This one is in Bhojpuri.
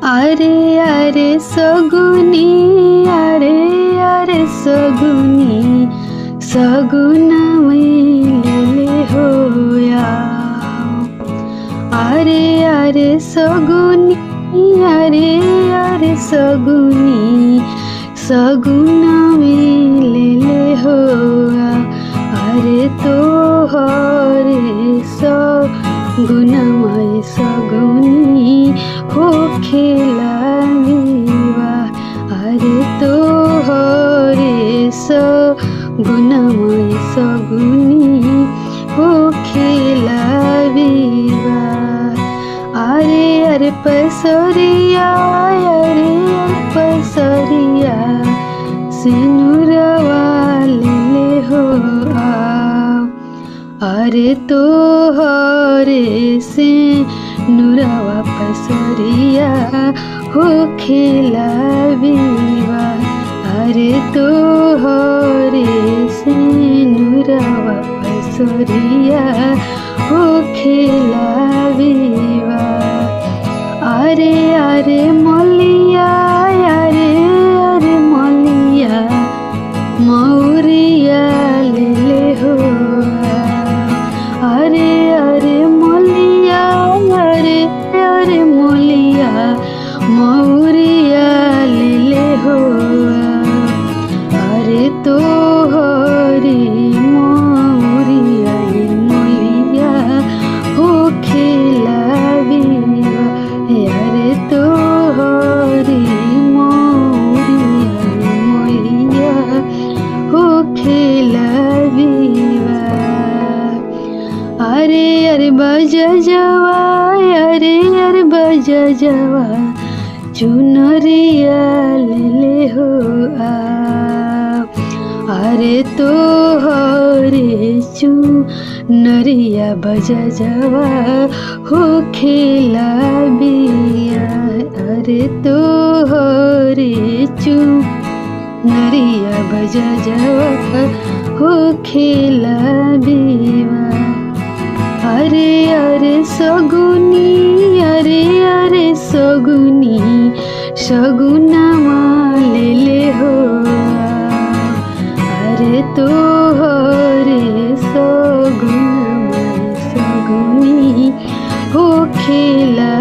अरे अरे सगुनी, अरे अरे सगुनी, सगुना मैले होया। अरे अरे सगुनी, अरे अरे सगुनी, सगुना मैले होया। अरे तो हरे सगुनमय सगुनी हो खेला विवाह। अरे तो हरे सगुनमय सगुनी हो खेला विवाह। अरे अरे पसरिया, अरे पसरिया सिनुरवा ले हो आओ। अरे तो हरे से नुरवा पसरिया हो खेला विवाह। अरे तो हरे से नुरवा पसरिया हो खेला विवाह। अरे अरे मलिया, अरे अरे मलिया मौरिया ले हो। अरे अरे मलिया, अरे अरे मलिया मौरिया ले हो। अरे तो हरे मौरिया मलिया हो खेला विवाह। अरे तो हरे मौरिया मलिया हो खेला विवाह। अरे अरे बजा जवा, अरे अरे बजा जवा चुनरिया ले हो आ। अरे तो हरे चुनरिया बजा जवा हो खेला बिया। अरे तो हरे चुनरिया बजा जवा हो खेला बिया। अरे अरे सगुनी, अरे अरे सगुनी, सगुना ले हो। अरे तो हरे सगुना सगुनी हो खेला